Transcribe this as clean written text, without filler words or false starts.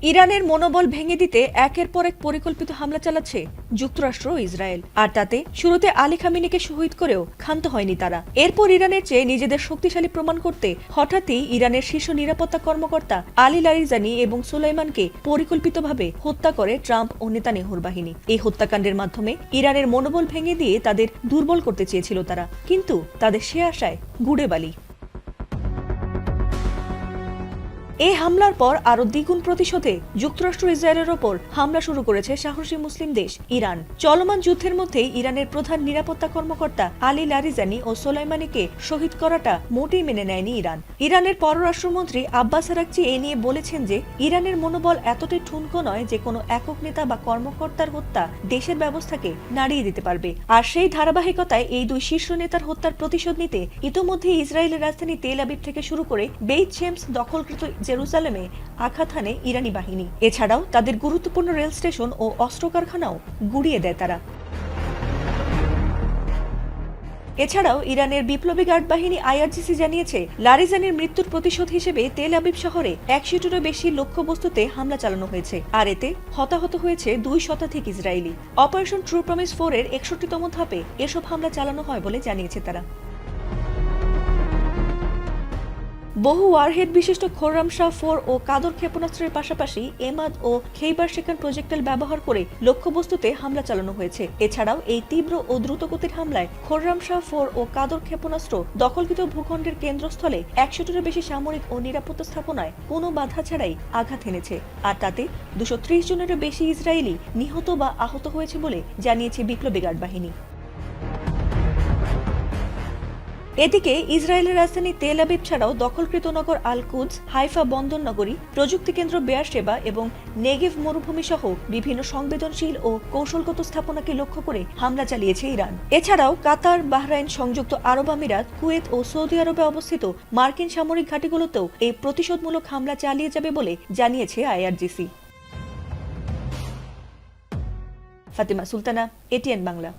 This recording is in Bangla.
ইরানের মনোবল ভেঙে দিতে একের পর এক পরিকল্পিত হামলা চালাচ্ছে যুক্তরাষ্ট্র ও ইসরায়েল। আর তাতে শুরুতে আলী খামেনিকে শহীদ করেও ক্ষান্ত হয়নি তারা। এরপর ইরানের চেয়ে নিজেদের শক্তিশালী প্রমাণ করতে হঠাৎই ইরানের শীর্ষ নিরাপত্তা কর্মকর্তা আলী লারিজানি এবং সুলাইমানকে পরিকল্পিতভাবে হত্যা করে ট্রাম্প ও নেতানিয়াহুর বাহিনী। এই হত্যাকাণ্ডের মাধ্যমে ইরানের মনোবল ভেঙে দিয়ে তাদের দুর্বল করতে চেয়েছিল তারা, কিন্তু তাদের সে আশায় গুড়ে বালি। এই হামলার পর আরো দ্বিগুণ প্রতিশোধে যুক্তরাষ্ট্র ইসরায়েলের ওপর হামলা শুরু করেছে সাহসী মুসলিম দেশ ইরান। চলমান যুদ্ধের মধ্যেই ইরানের প্রধান নিরাপত্তা কর্মকর্তা আলী লারিজানি ও সোলাইমানিকে শহীদ করাটা মোটেই মেনে নেয়নি ইরান। ইরানের পররাষ্ট্রমন্ত্রী আব্বাস আরাকচি এ নিয়ে বলেছেন যে ইরানের মনোবল এতটাই ঠুনকো নয় যে কোনো একক নেতা বা কর্মকর্তার হত্যা দেশের ব্যবস্থাকে নাড়িয়ে দিতে পারবে। আর সেই ধারাবাহিকতায় এই দুই শীর্ষ নেতার হত্যার প্রতিশোধ নিতে ইতোমধ্যে ইসরায়েলের রাজধানী তেল আবিব থেকে শুরু করে বেইত শেমস দখলকৃত জেরুসালেমে আঘাত হানে ইরানি বাহিনী। এছাড়াও তাদের গুরুত্বপূর্ণ রেল স্টেশন ও অস্ত্র কারখানাও গুড়িয়ে দেয় তারা। এছাড়াও ইরানের বিপ্লবী গার্ড বাহিনী আইআরজিসি জানিয়েছে লারিজানির মৃত্যুর প্রতিশোধ হিসেবে তেল আবিব শহরে 100-টিরও বেশি লক্ষ্যবস্তুতে হামলা চালানো হয়েছে। আর এতে হতাহত হয়েছে 2 শতাধিক ইসরায়েলি। অপারেশন ট্রু প্রমিস 4 এর 61তম ধাপে এসব হামলা চালানো হয় বলে জানিয়েছে তারা। বহু ওয়ারহেড বিশিষ্ট খোররাম শাহ 4 ও কাদর ক্ষেপণাস্ত্রের পাশাপাশি এমাদ ও খেইবার শেখান প্রজেক্টাইল ব্যবহার করে লক্ষ্যবস্তুতে হামলা চালানো হয়েছে। এছাড়াও এই তীব্র ও দ্রুতগতির হামলায় খোররাম শাহ 4 ও কাদর ক্ষেপণাস্ত্র দখলকৃত ভূখণ্ডের কেন্দ্রস্থলে 100-টিরও বেশি সামরিক ও নিরাপত্তা স্থাপনায় কোনো বাধা ছাড়াই আঘাত এনেছে। আর তাতে 230 জনেরও বেশি ইসরায়েলি নিহত বা আহত হয়েছে বলে জানিয়েছে বিপ্লবী গার্ড বাহিনী। এদিকে ইসরায়েলের রাজধানী তেল আবিব ছাড়াও দখলকৃত নগর আল কুদস, হাইফা বন্দর নগরী, প্রযুক্তি কেন্দ্র বেয়ারশেবা এবং নেগেভ মরুভূমি সহ বিভিন্ন সংবেদনশীল ও কৌশলগত স্থাপনাকে লক্ষ্য করে হামলা চালিয়েছে ইরান। এছাড়াও কাতার, বাহরাইন, সংযুক্ত আরব আমিরাত, কুয়েত ও সৌদি আরবে অবস্থিত মার্কিন সামরিক ঘাঁটিগুলোতেও এই প্রতিশোধমূলক হামলা চালিয়ে যাবে বলে জানিয়েছে আইআরজিসি। ফাতিমা সুলতানা, এটিএন বাংলা।